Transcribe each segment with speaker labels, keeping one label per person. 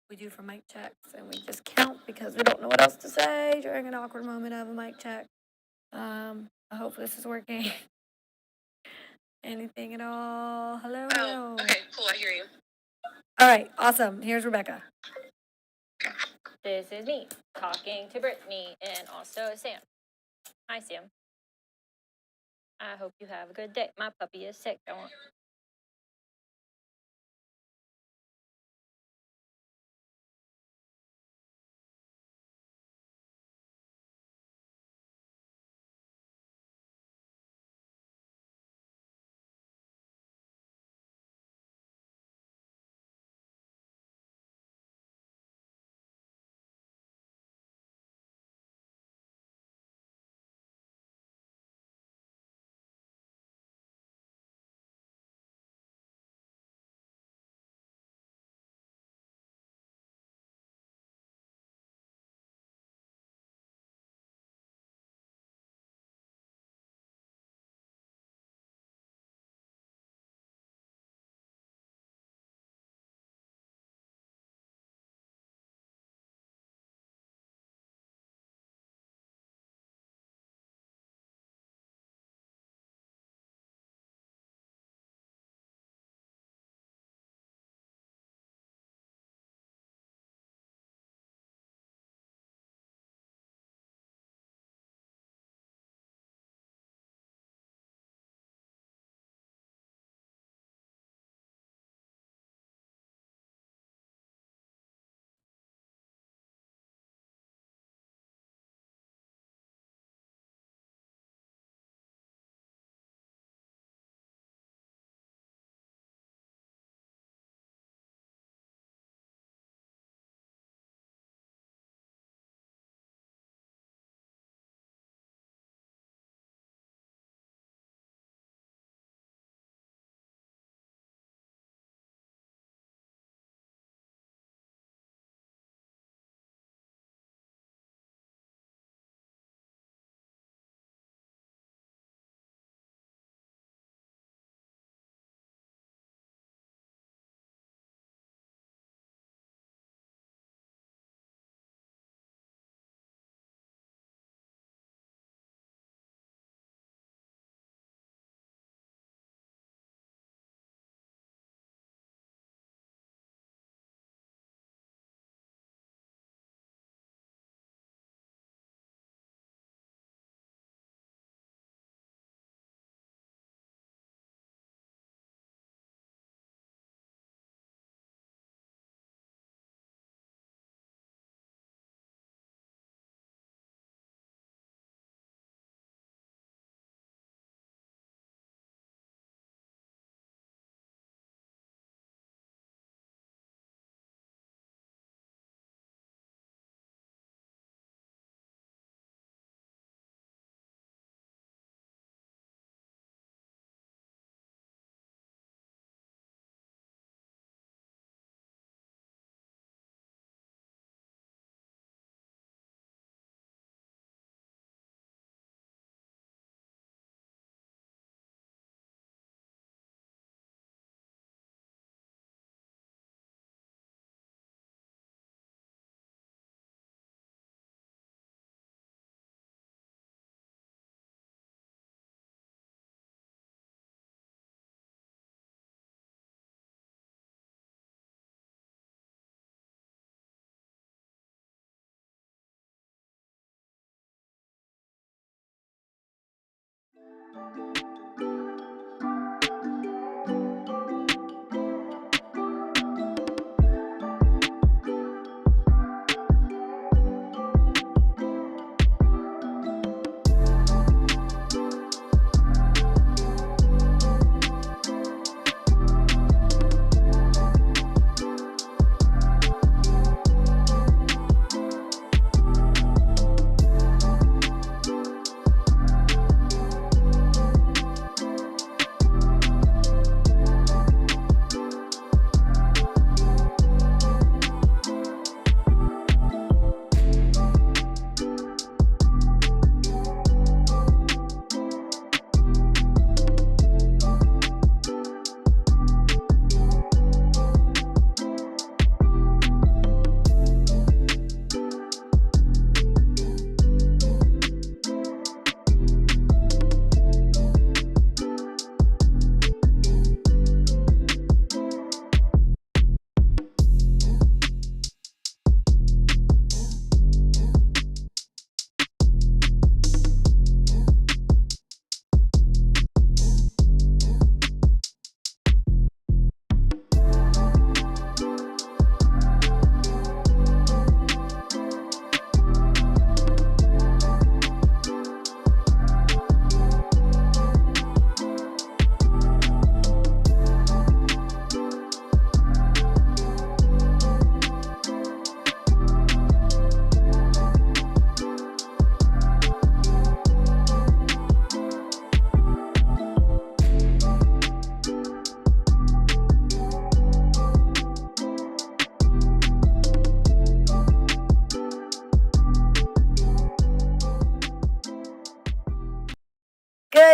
Speaker 1: We do for mic checks, and we just count because we don't know what else to say during an awkward moment of a mic check. I hope this is working. Anything at all? Hello?
Speaker 2: Oh, okay, cool, I hear you.
Speaker 1: All right, awesome. Here's Rebecca.
Speaker 3: This is me talking to Brittany and also Sam. Hi, Sam. I hope you have a good day. My puppy is sick. I want.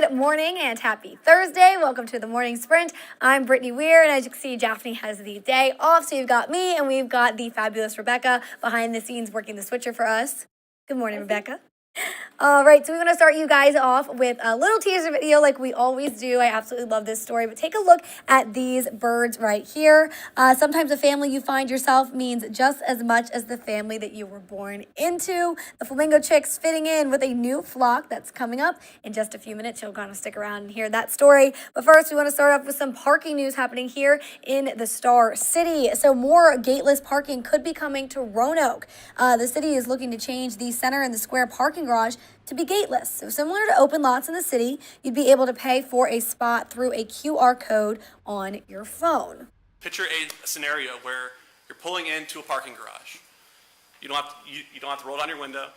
Speaker 1: Good morning and happy Thursday. Welcome to the Morning Sprint. I'm Brittany Weir, and as you can see, Daphne has the day off. So you've got me and we've got the fabulous Rebecca behind the scenes working the switcher for us. Good morning, Rebecca. All right, so we want to start you guys off with a little teaser video like we always do. I absolutely love this story, but take a look at these birds right here. Sometimes the family you find yourself means just as much as the family that you were born into. The Flamingo chicks fitting in with a new flock that's coming up in just a few minutes. You'll kind of stick around and hear that story. But first, we want to start off with some parking news happening here in the Star City. So more gateless parking could be coming to Roanoke. The city is looking to change the center and the square parking garage to be gateless. So similar to open lots in the city, you'd be able to pay for a spot through a QR code on your phone.
Speaker 2: Picture a scenario where you're pulling into a parking garage. You don't have to roll down your window.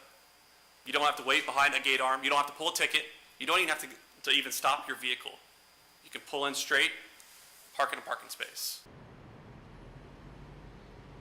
Speaker 2: You don't have to wait behind a gate arm. You don't have to pull a ticket. You don't even have to even stop your vehicle. You can pull in straight, park in a parking space.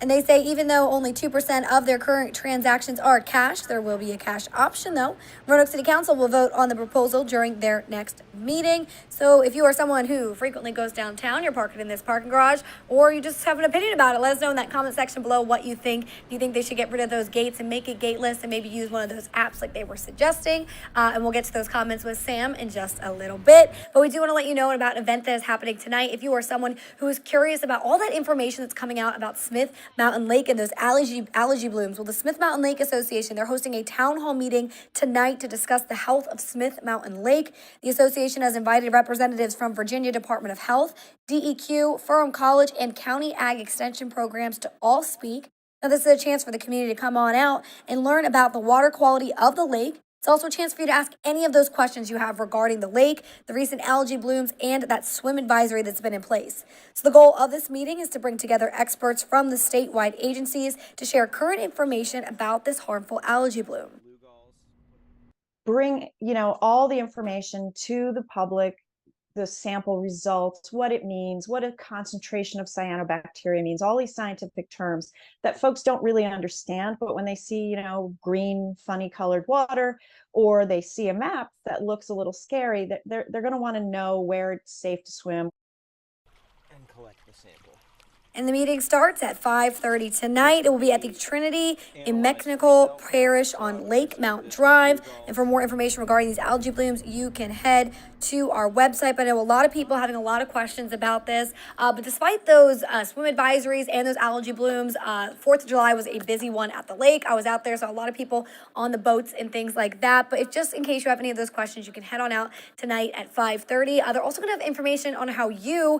Speaker 1: And they say even though only 2% of their current transactions are cash, there will be a cash option though. Roanoke City Council will vote on the proposal during their next meeting. So if you are someone who frequently goes downtown, you're parking in this parking garage, or you just have an opinion about it, let us know in that comment section below what you think. Do you think they should get rid of those gates and make it gateless and maybe use one of those apps like they were suggesting? And we'll get to those comments with Sam in just a little bit. But we do want to let you know about an event that is happening tonight. If you are someone who is curious about all that information that's coming out about Smith Mountain Lake and those algae blooms. Well, the Smith Mountain Lake Association, they're hosting a town hall meeting tonight to discuss the health of Smith Mountain Lake. The association has invited representatives from Virginia Department of Health, DEQ, Ferrum College, and County Ag Extension programs to all speak. Now, this is a chance for the community to come on out and learn about the water quality of the lake. It's also a chance for you to ask any of those questions you have regarding the lake, the recent algae blooms, and that swim advisory that's been in place. So the goal of this meeting is to bring together experts from the statewide agencies to share current information about this harmful algae bloom.
Speaker 4: Bring, all the information to the public, the sample results, what it means, what a concentration of cyanobacteria means, all these scientific terms that folks don't really understand. But when they see, green, funny colored water, or they see a map that looks a little scary, that they're going to want to know where it's safe to swim.
Speaker 5: And collect the sample.
Speaker 1: And the meeting starts at 5:30 tonight. It will be at the Trinity in Mechanical Parish on Lake Mount Drive. And for more information regarding these algae blooms, you can head to our website. But I know a lot of people having a lot of questions about this. But despite those swim advisories and those algae blooms, 4th of July was a busy one at the lake. I was out there, so a lot of people on the boats and things like that. But if just in case you have any of those questions, you can head on out tonight at 5:30. They're also going to have information on how you,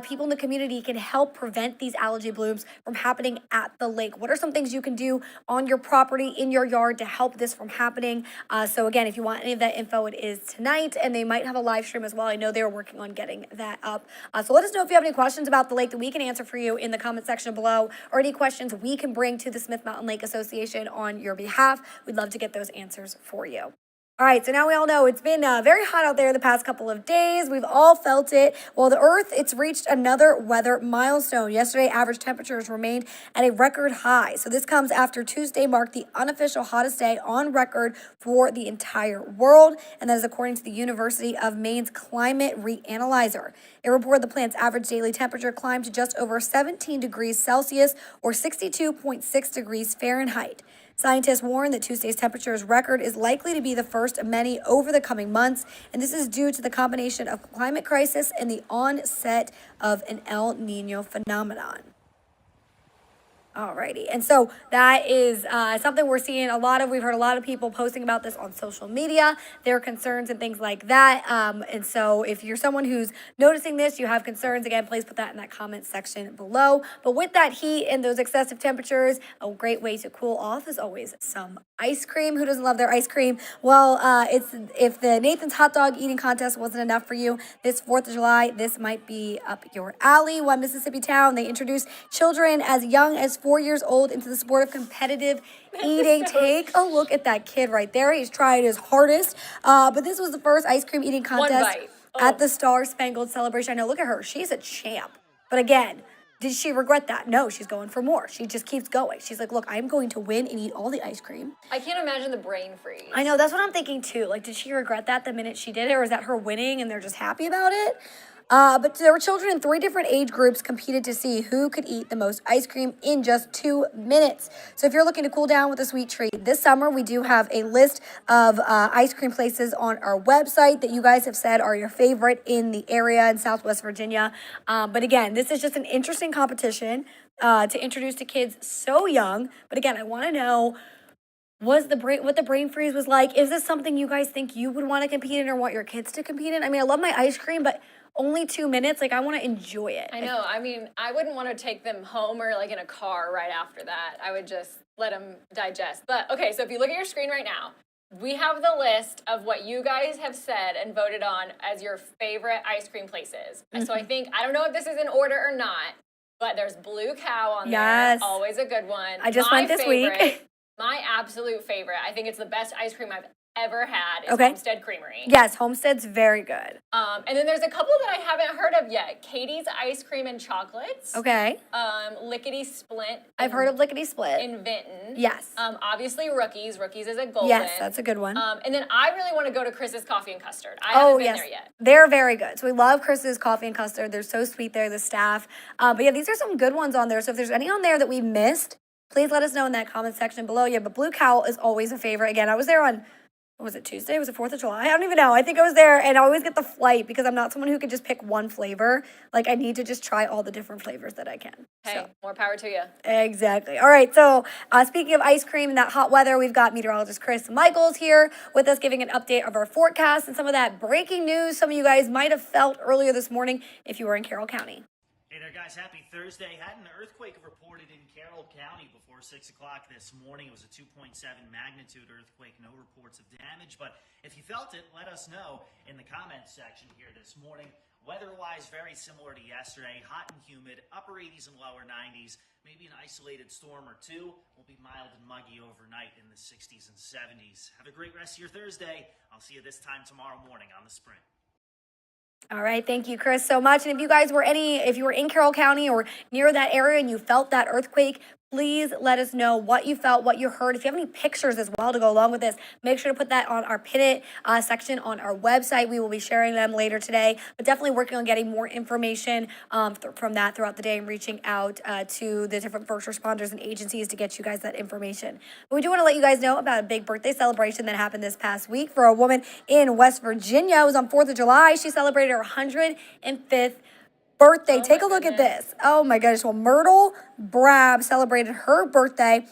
Speaker 1: people in the community, can help prevent these algae blooms from happening at the lake. What are some things you can do on your property, in your yard, to help this from happening? So again, if you want any of that info, it is tonight, and they might have a live stream as well. I know they're working on getting that up. So let us know if you have any questions about the lake that we can answer for you in the comment section below, or any questions we can bring to the Smith Mountain Lake Association on your behalf. We'd love to get those answers for you. All right, so now we all know it's been very hot out there the past couple of days. We've all felt it. Well, the Earth, it's reached another weather milestone. Yesterday, average temperatures remained at a record high. So this comes after Tuesday marked the unofficial hottest day on record for the entire world. And that is according to the University of Maine's Climate Reanalyzer. It reported the planet's average daily temperature climbed to just over 17 degrees Celsius or 62.6 degrees Fahrenheit. Scientists warn that Tuesday's temperature's record is likely to be the first of many over the coming months, and this is due to the combination of climate crisis and the onset of an El Nino phenomenon. Alrighty, and so that is something we're seeing a lot of. We've heard a lot of people posting about this on social media, their concerns and things like that. And so if you're someone who's noticing this, you have concerns, again, please put that in that comment section below. But with that heat and those excessive temperatures, a great way to cool off is always some ice cream. Who doesn't love their ice cream? Well, if the Nathan's hot dog eating contest wasn't enough for you this 4th of July, this might be up your alley. One Mississippi town, they introduced children as young as 4 years old into the sport of competitive eating. Take a look at that kid right there. He's trying his hardest. But this was the first ice cream eating contest at the Star Spangled Celebration. I know, look at her. She's a champ. But again, Did she regret that? No, she's going for more. She just keeps going. She's like, look, I'm going to win and eat all the ice cream.
Speaker 3: I can't imagine the brain freeze.
Speaker 1: I know, that's what I'm thinking too. Like, did she regret that the minute she did it, or is that her winning and they're just happy about it? But there were children in 3 different age groups competed to see who could eat the most ice cream in just 2 minutes. So if you're looking to cool down with a sweet treat this summer, we do have a list of ice cream places on our website that you guys have said are your favorite in the area in Southwest Virginia. But again, this is just an interesting competition to introduce to kids so young. But again, I want to know what the brain freeze was like. Is this something you guys think you would want to compete in or want your kids to compete in? I mean, I love my ice cream, but only 2 minutes. Like, I want to enjoy it.
Speaker 3: I know. I mean, I wouldn't want to take them home or like in a car right after that. I would just let them digest. But okay, so if you look at your screen right now, we have the list of what you guys have said and voted on as your favorite ice cream places. So I think, I don't know if this is in order or not, but there's Blue Cow on there. Always a good one.
Speaker 1: I just went this week.
Speaker 3: My absolute favorite, I think it's the best ice cream I've ever had, is Homestead Creamery.
Speaker 1: Yes, Homestead's very good.
Speaker 3: And then there's a couple that I haven't heard of yet. Katie's Ice Cream and Chocolates.
Speaker 1: Okay.
Speaker 3: Lickety Split.
Speaker 1: I've heard of Lickety Split.
Speaker 3: In Vinton.
Speaker 1: Yes.
Speaker 3: Obviously Rookies. Rookies is a golden.
Speaker 1: Yes, that's a good one.
Speaker 3: And then I really want to go to Chris's Coffee and Custard. I haven't been there yet.
Speaker 1: They're very good. So we love Chris's Coffee and Custard. They're so sweet there, the staff. But yeah, these are some good ones on there. So if there's any on there that we missed, please let us know in that comment section below. Yeah, but Blue Cow is always a favorite. Again, I was there on, was it Tuesday? Was it 4th of July? I don't even know. I think I was there, and I always get the flight because I'm not someone who could just pick one flavor. Like, I need to just try all the different flavors that I can.
Speaker 3: Hey, more power to you.
Speaker 1: Exactly. All right, so speaking of ice cream and that hot weather, we've got meteorologist Chris Michaels here with us giving an update of our forecast and some of that breaking news some of you guys might have felt earlier this morning if you were in Carroll County.
Speaker 6: Hey there, guys. Happy Thursday. Had an earthquake reported in Carroll County before 6 o'clock this morning. It was a 2.7 magnitude earthquake. No reports of damage, but if you felt it, let us know in the comments section here this morning. Weather-wise, very similar to yesterday. Hot and humid, upper 80s and lower 90s. Maybe an isolated storm or two. Will be mild and muggy overnight in the 60s and 70s. Have a great rest of your Thursday. I'll see you this time tomorrow morning on The Sprint.
Speaker 1: All right, thank you, Chris, so much. And if you were in Carroll County or near that area and you felt that earthquake, please let us know what you felt, what you heard. If you have any pictures as well to go along with this, make sure to put that on our Pin It section on our website. We will be sharing them later today, but definitely working on getting more information from that throughout the day and reaching out to the different first responders and agencies to get you guys that information. But we do want to let you guys know about a big birthday celebration that happened this past week for a woman in West Virginia. It was on 4th of July. She celebrated her 105th birthday. Take a look at this. Oh my goodness. Well, Myrtle Brab celebrated her birthday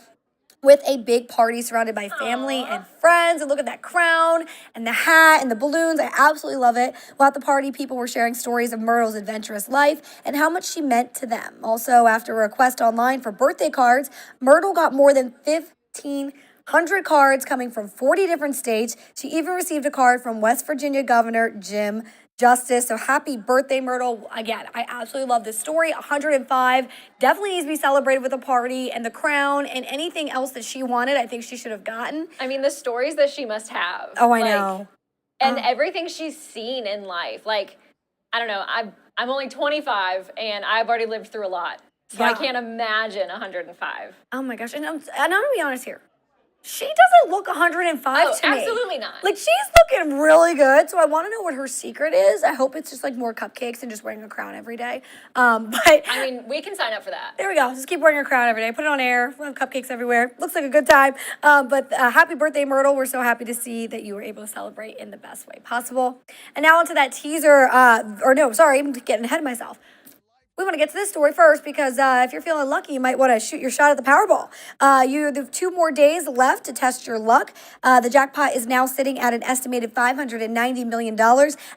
Speaker 1: with a big party surrounded by family and friends. And look at that crown and the hat and the balloons. I absolutely love it. Well, at the party, people were sharing stories of Myrtle's adventurous life and how much she meant to them. Also, after a request online for birthday cards, Myrtle got more than 1,500 cards coming from 40 different states. She even received a card from West Virginia Governor Jim Justice. So happy birthday, Myrtle. Again, I absolutely love this story. 105 definitely needs to be celebrated with a party, and the crown and anything else that she wanted, I think she should have gotten.
Speaker 3: I mean, the stories that she must have.
Speaker 1: Oh, I know.
Speaker 3: And everything she's seen in life. Like, I don't know, I'm only 25 and I've already lived through a lot. So I can't imagine 105.
Speaker 1: Oh my gosh. And I'm gonna be honest here. She doesn't look 105 to me.
Speaker 3: Absolutely not.
Speaker 1: Like, she's looking really good, so I want to know what her secret is. I hope it's just, like, more cupcakes and just wearing a crown every day. But
Speaker 3: I mean, we can sign up for that.
Speaker 1: There we go. Just keep wearing a crown every day. Put it on air. We'll have cupcakes everywhere. Looks like a good time. But happy birthday, Myrtle. We're so happy to see that you were able to celebrate in the best way possible. And now onto that teaser. I'm getting ahead of myself. We want to get to this story first because if you're feeling lucky, you might want to shoot your shot at the Powerball. You have 2 more days left to test your luck. The jackpot is now sitting at an estimated $590 million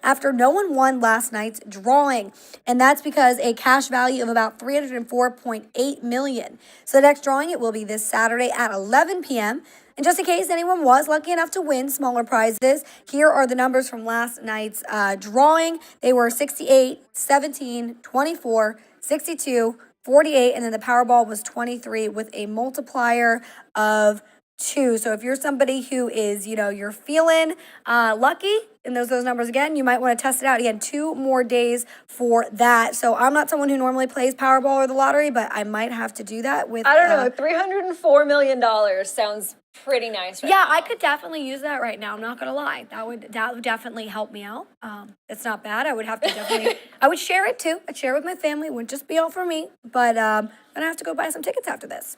Speaker 1: after no one won last night's drawing. And that's because a cash value of about $304.8 million. So the next drawing, it will be this Saturday at 11 p.m., and just in case anyone was lucky enough to win smaller prizes, here are the numbers from last night's drawing. They were 68, 17, 24, 62, 48, and then the Powerball was 23 with a multiplier of 2. So if you're somebody who is, you're feeling lucky, and those numbers again, you might want to test it out. Again, 2 more days for that. So I'm not someone who normally plays Powerball or the lottery, but I might have to do that with.
Speaker 3: I don't know. $304 million sounds pretty nice. Right
Speaker 1: Yeah,
Speaker 3: now.
Speaker 1: I could definitely use that right now. I'm not gonna lie. That would definitely help me out. It's not bad. I would have to definitely. I would share it too. I'd share it with my family. It wouldn't just be all for me. But I'm gonna have to go buy some tickets after this.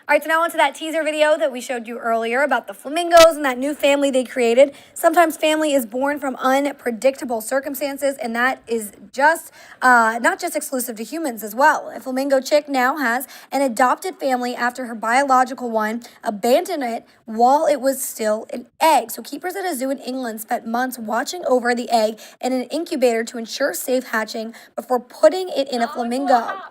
Speaker 1: All right, so now on to that teaser video that we showed you earlier about the flamingos and that new family they created. Sometimes family is born from unpredictable circumstances, and that is just not just exclusive to humans as well. A flamingo chick now has an adopted family after her biological one abandoned it while it was still an egg. So keepers at a zoo in England spent months watching over the egg in an incubator to ensure safe hatching before putting it in a flamingo.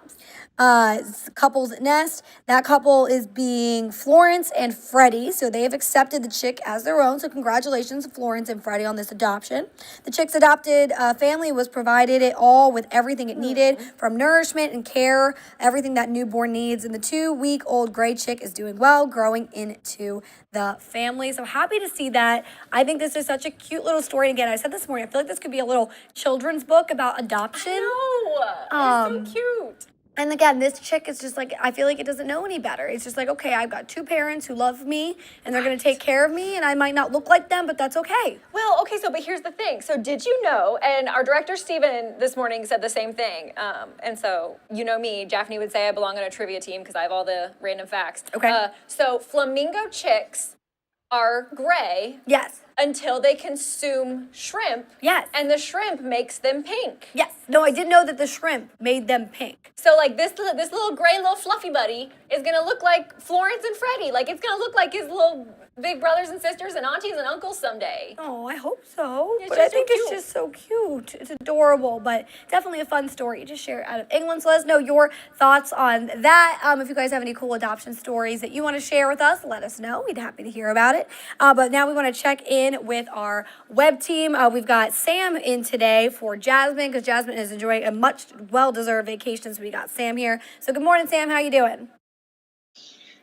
Speaker 1: Couple's nest. That couple is being Florence and Freddie, so they have accepted the chick as their own. So congratulations to Florence and Freddie on this adoption. The chick's adopted family was provided it all with everything it needed, from nourishment and care, everything that newborn needs. And the 2-week-old gray chick is doing well, growing into the family. So happy to see that. I think this is such a cute little story. Again, I said this morning, I feel like this could be a little children's book about adoption.
Speaker 3: It's so cute.
Speaker 1: And again, this chick is just like, I feel like it doesn't know any better. It's just like, okay, I've got 2 parents who love me and they're going to take care of me, and I might not look like them, but that's okay.
Speaker 3: Well, okay, but here's the thing. So did you know, and our director, Steven, this morning said the same thing. And so, you know me, Daphne would say I belong on a trivia team because I have all the random facts.
Speaker 1: Okay.
Speaker 3: So flamingo chicks are gray.
Speaker 1: Yes.
Speaker 3: Until they consume shrimp.
Speaker 1: Yes.
Speaker 3: And the shrimp makes them pink.
Speaker 1: Yes. No, I did know that the shrimp made them pink.
Speaker 3: So like this little gray little fluffy buddy is gonna look like Florence and Freddie. Like it's gonna look like his little big brothers and sisters and aunties and uncles someday.
Speaker 1: Oh, I hope so.
Speaker 3: It's
Speaker 1: But
Speaker 3: just
Speaker 1: I think
Speaker 3: so
Speaker 1: it's
Speaker 3: cute.
Speaker 1: just so cute. It's adorable, but definitely a fun story. Just share it out of England. So let us know your thoughts on that. If you guys have any cool adoption stories that you want to share with us, let us know. We'd be happy to hear about it. But now we want to check in with our web team. We've got Sam in today for Jasmine, because Jasmine is enjoying a much well-deserved vacation. So we got Sam here. So good morning, Sam. How you doing?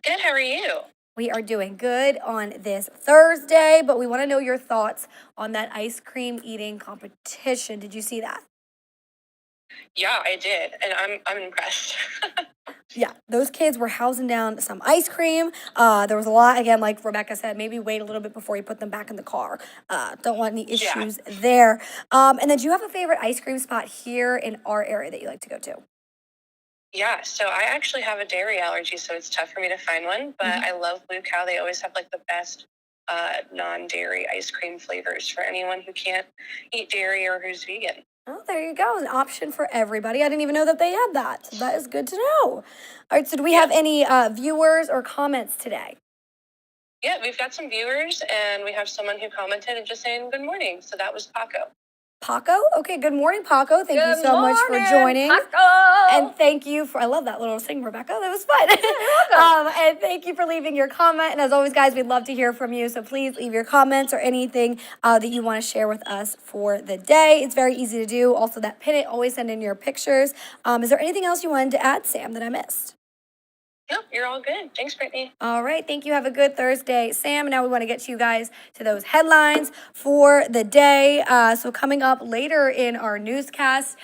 Speaker 7: Good, how are you?
Speaker 1: We are doing good on this Thursday, but we want to know your thoughts on that ice cream eating competition. Did you see that?
Speaker 7: Yeah, I did, and I'm impressed.
Speaker 1: Yeah, those kids were housing down some ice cream. There was a lot, again, like Rebecca said, maybe wait a little bit before you put them back in the car. Don't want any issues there. And then do you have a favorite ice cream spot here in our area that you like to go to?
Speaker 7: Yeah, so I actually have a dairy allergy, so it's tough for me to find one, but I love Blue Cow. They always have like the best non-dairy ice cream flavors for anyone who can't eat dairy or who's vegan.
Speaker 1: Oh, there you go. An option for everybody. I didn't even know that they had that. So that is good to know. All right, so do we have any viewers or comments today?
Speaker 7: Yeah, we've got some viewers, and we have someone who commented and just saying good morning. So that was Paco.
Speaker 1: Paco? Okay, good morning, Paco. Thank you so much for joining.
Speaker 3: Paco!
Speaker 1: And thank you for, I love that little sing, Rebecca. That was fun. And thank you for leaving your comment. And as always, guys, we'd love to hear from you. So please leave your comments or anything that you want to share with us for the day. It's very easy to do. Also, that pin it, always send in your pictures. Is there anything else you wanted to add, Sam, that I missed?
Speaker 7: No, you're all good. Thanks, Brittany.
Speaker 1: All right. Thank you. Have a good Thursday, Sam. Now we want to get you guys to those headlines for the day. So coming up later in our newscast,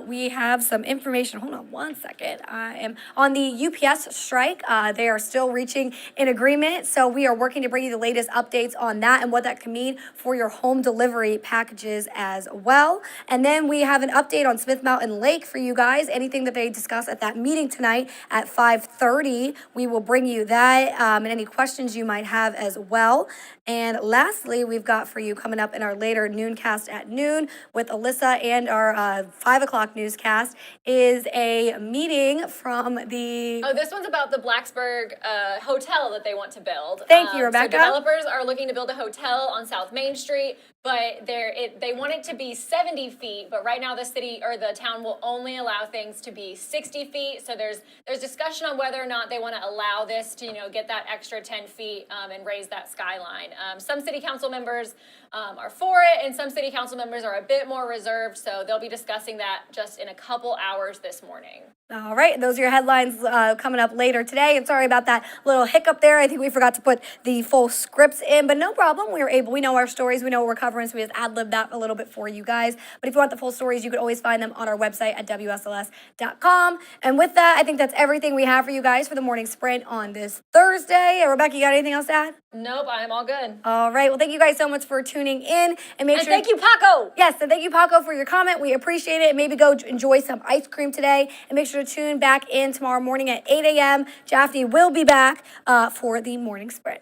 Speaker 1: we have some information. Hold on one second. I am on the UPS strike. They are still reaching an agreement. So we are working to bring you the latest updates on that and what that can mean for your home delivery packages as well. And then we have an update on Smith Mountain Lake for you guys. Anything that they discuss at that meeting tonight at 5:30. We will bring you that and any questions you might have as well. And lastly, we've got for you coming up in our later nooncast at noon with Alyssa and our 5 o'clock newscast is a meeting from the...
Speaker 3: Oh, this one's about the Blacksburg hotel that they want to build.
Speaker 1: Thank you, Rebecca.
Speaker 3: So developers are looking to build a hotel on South Main Street, but they want it to be 70 feet, but right now the city or the town will only allow things to be 60 feet. So there's discussion on whether or not they want to allow this to, get that extra 10 feet and raise that skyline. Some city council members are for it, and some city council members are a bit more reserved, so they'll be discussing that just in a couple hours this morning.
Speaker 1: All right, those are your headlines coming up later today. And sorry about that little hiccup there. I think we forgot to put the full scripts in, but no problem. We know our stories, we know what we're covering, so we just ad-lib that a little bit for you guys. But if you want the full stories, you can always find them on our website at WSLS.com. And with that, I think that's everything we have for you guys for the morning sprint on this Thursday. Rebecca, you got anything else to add?
Speaker 3: Nope, I'm all good.
Speaker 1: All right, well, thank you guys so much for tuning in. And make
Speaker 3: And
Speaker 1: sure.
Speaker 3: thank you, Paco.
Speaker 1: Yes, and thank you, Paco, for your comment. We appreciate it. And maybe go enjoy some ice cream today. And make sure to tune back in tomorrow morning at 8 a.m. Jaffney will be back for the morning sprint.